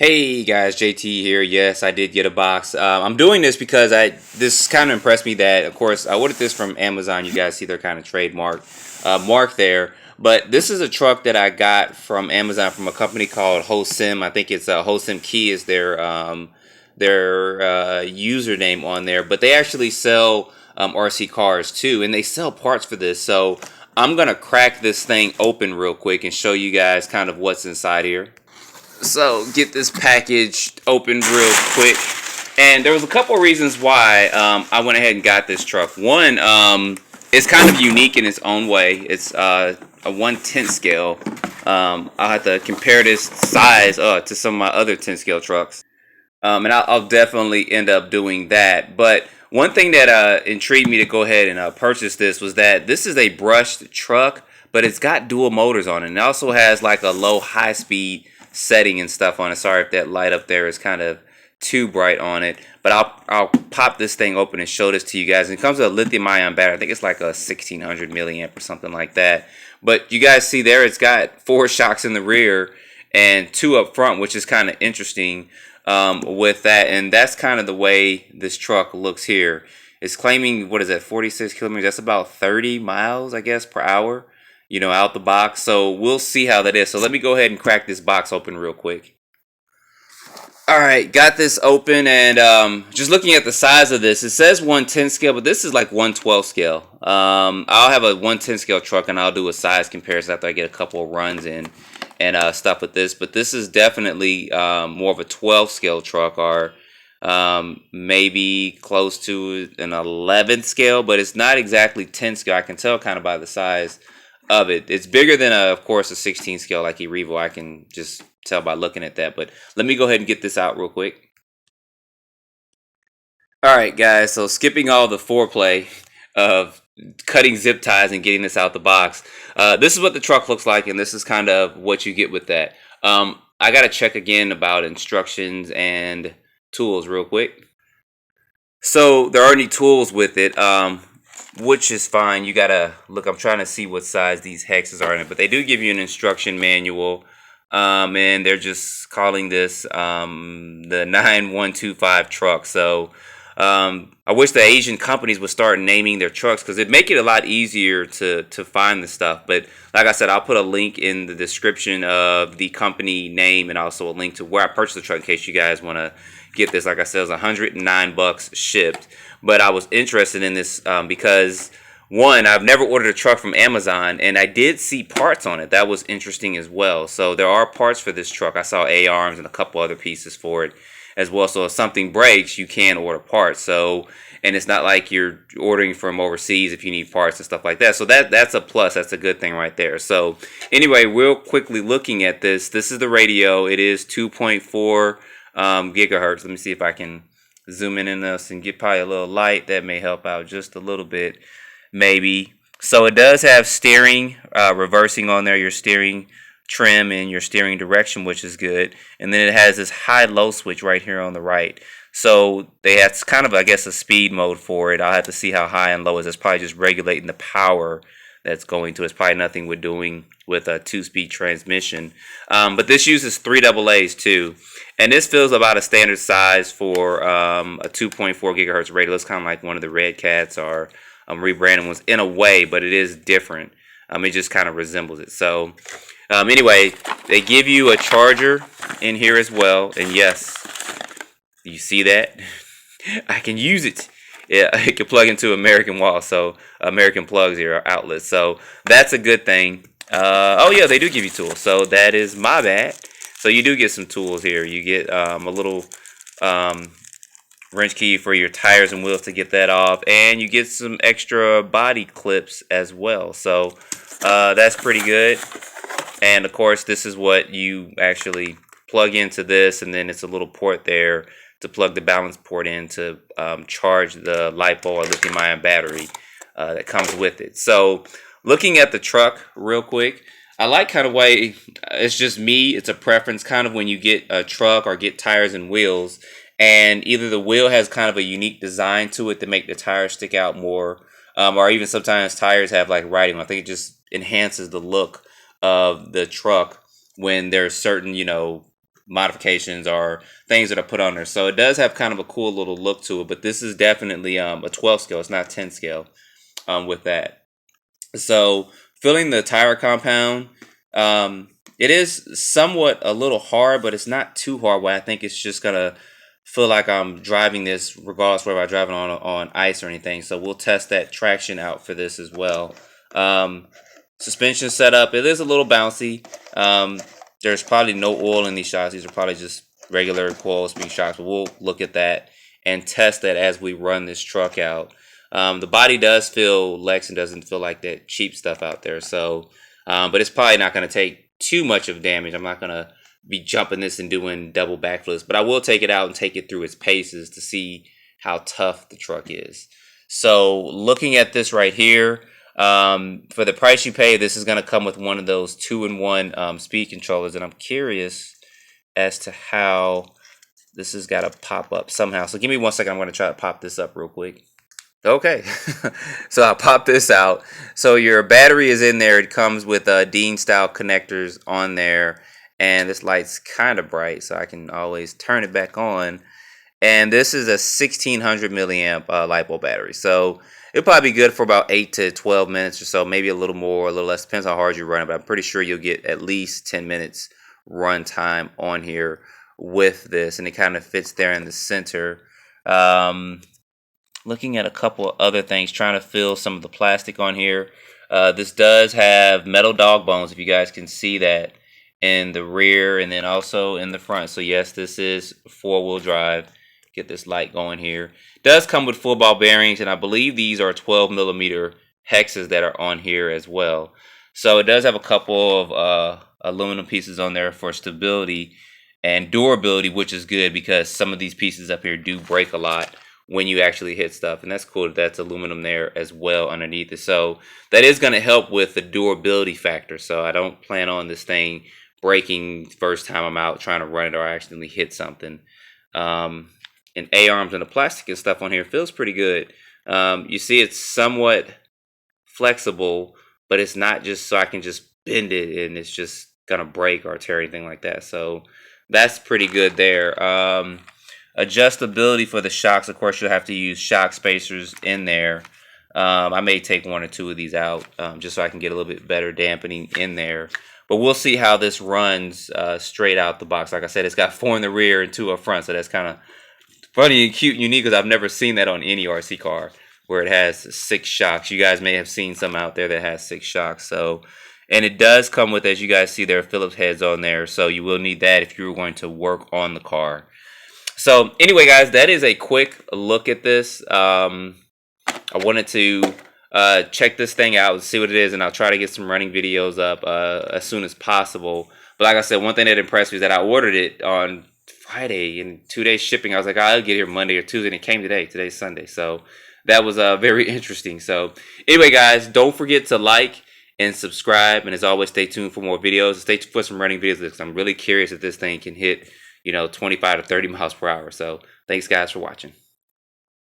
Hey guys, Jaytee here. Yes, I did get a box. I'm doing this because this kind of impressed me that, of course, I ordered this from Amazon. You guys see their kind of trademark mark there. But this is a truck that I got from Amazon from a company called Hosim. I think it's Hosim Key is their username on there. But they actually sell RC cars too, and they sell parts for this. So I'm gonna crack this thing open real quick and show you guys kind of what's inside here. So get this package opened real quick. And there was a couple of reasons why I went ahead and got this truck. One, it's kind of unique in its own way. It's a 1/10 scale. I'll have to compare this size to some of my other 10 scale trucks. And I'll definitely end up doing that. But one thing that intrigued me to go ahead and purchase this was that this is a brushed truck, but it's got dual motors on it. And it also has like a low high speed setting and stuff on it. Sorry if that light up there is kind of too bright on it, but I'll pop this thing open and show this to you guys. And it comes with a lithium ion battery. I think it's like a 1600 milliamp or something like that. But you guys see there, it's got 4 shocks in the rear and 2 up front, which is kind of interesting with that. And that's kind of the way this truck looks here. It's claiming, what is that, 46 kilometers? That's about 30 miles, I guess, per hour, out the box. So we'll see how that is. So let me go ahead and crack this box open real quick. All right, got this open, and just looking at the size of this, it says 1/10 scale, but this is like 1/12 scale. I'll have a 1/10 scale truck, and I'll do a size comparison after I get a couple of runs in and stuff with this. But this is definitely more of a 12 scale truck, or maybe close to an 11th scale, but it's not exactly 10 scale. I can tell kind of by the size of it. It's bigger than, of course, a 16 scale like a Revo. I can just tell by looking at that. But let me go ahead and get this out real quick. All right, guys. So skipping all the foreplay of cutting zip ties and getting this out the box, this is what the truck looks like, and this is kind of what you get with that. I got to check again about instructions and tools real quick. So there aren't any tools with it, which is fine. You gotta look. I'm trying to see what size these hexes are in it, but they do give you an instruction manual, and they're just calling this the 9125 truck. So I wish the Asian companies would start naming their trucks because it'd make it a lot easier to find the stuff. But like I said, I'll put a link in the description of the company name and also a link to where I purchased the truck in case you guys want to get this. Like I said, it was $109 shipped. But I was interested in this because, one, I've never ordered a truck from Amazon, and I did see parts on it. That was interesting as well. So there are parts for this truck. I saw A-arms and a couple other pieces for it as well. So if something breaks, you can order parts. So, and it's not like you're ordering from overseas if you need parts and stuff like that. So that's a plus. That's a good thing right there. So anyway, real quickly looking at this, this is the radio. It is 2.4 gigahertz. Let me see if I can zoom in this and get probably a little light. That may help out just a little bit, maybe. So it does have steering, reversing on there, your steering trim and your steering direction, which is good. And then it has this high-low switch right here on the right. So they have kind of, I guess, a speed mode for it. I'll have to see how high and low is. It's probably just regulating the power that's going to. It's probably nothing we're doing with a 2-speed transmission. But this uses 3 AA's too. And this feels about a standard size for a 2.4 gigahertz radio. It's kind of like one of the Red Cats or rebranded ones in a way, but it is different. It just kind of resembles it. So anyway, they give you a charger in here as well. And yes, you see that? I can use it. Yeah, it can plug into American Wall, so American plugs here, outlets. So that's a good thing. Oh yeah, they do give you tools. So that is my bad. So you do get some tools here. You get a little wrench key for your tires and wheels to get that off, and you get some extra body clips as well. So that's pretty good. And of course, this is what you actually plug into this, and then it's a little port there to plug the balance port in to charge the LiPo or lithium-ion battery that comes with it. So looking at the truck real quick, I like kind of way, it's just me, it's a preference kind of when you get a truck or get tires and wheels, and either the wheel has kind of a unique design to it to make the tires stick out more, or even sometimes tires have like writing. I think it just enhances the look of the truck when there's certain, modifications or things that are put on there. So it does have kind of a cool little look to it, but this is definitely a 12 scale. It's not 10 scale with that. So filling the tire compound, it is somewhat a little hard, but it's not too hard where I think it's just gonna feel like I'm driving this regardless whether I'm driving on ice or anything. So we'll test that traction out for this as well. Suspension setup, it is a little bouncy. There's probably no oil in these shocks. These are probably just regular coil spring shocks, but we'll look at that and test that as we run this truck out. The body does feel Lex and doesn't feel like that cheap stuff out there. So, but it's probably not going to take too much of damage. I'm not going to be jumping this and doing double backflips, but I will take it out and take it through its paces to see how tough the truck is. So looking at this right here, for the price you pay, this is going to come with one of those 2-in-1 speed controllers, and I'm curious as to how this has got to pop up somehow. So give me 1 second. I'm going to try to pop this up real quick. Okay, so I'll pop this out. So your battery is in there. It comes with Dean style connectors on there, and this light's kind of bright, so I can always turn it back on. And this is a 1600 milliamp LiPo battery, so it'll probably be good for about 8 to 12 minutes or so, maybe a little more, a little less, depends how hard you run it, but I'm pretty sure you'll get at least 10 minutes run time on here with this, and it kind of fits there in the center. Looking at a couple of other things, trying to fill some of the plastic on here. This does have metal dog bones, if you guys can see that, in the rear and then also in the front. So yes, this is 4-wheel drive. Get this light going here. Does come with full ball bearings, and I believe these are 12 millimeter hexes that are on here as well. So it does have a couple of aluminum pieces on there for stability and durability, which is good because some of these pieces up here do break a lot when you actually hit stuff, and that's cool that that's aluminum there as well underneath it. So that is going to help with the durability factor. So I don't plan on this thing breaking first time I'm out trying to run it or I accidentally hit something. And A-arms and the plastic and stuff on here feels pretty good. You see it's somewhat flexible, but it's not just so I can just bend it and it's just gonna break or tear or anything like that. So that's pretty good there. Adjustability for the shocks, of course, you'll have to use shock spacers in there. I may take 1 or 2 of these out just so I can get a little bit better dampening in there. But we'll see how this runs straight out the box. Like I said, it's got 4 in the rear and 2 up front, so that's kind of funny and cute and unique because I've never seen that on any RC car where it has 6 shocks. You guys may have seen some out there that has 6 shocks. So, and it does come with, as you guys see, there are Phillips heads on there. So you will need that if you're going to work on the car. So anyway, guys, that is a quick look at this. I wanted to check this thing out and see what it is, and I'll try to get some running videos up as soon as possible. But like I said, one thing that impressed me is that I ordered it on Friday, and 2 days shipping. I was like, oh, I'll get here Monday or Tuesday, and it came today. Today's Sunday, so that was very interesting. So anyway, guys, don't forget to like and subscribe, and as always, stay tuned for more videos. Stay tuned for some running videos because I'm really curious if this thing can hit 25 to 30 miles per hour. So thanks, guys, for watching.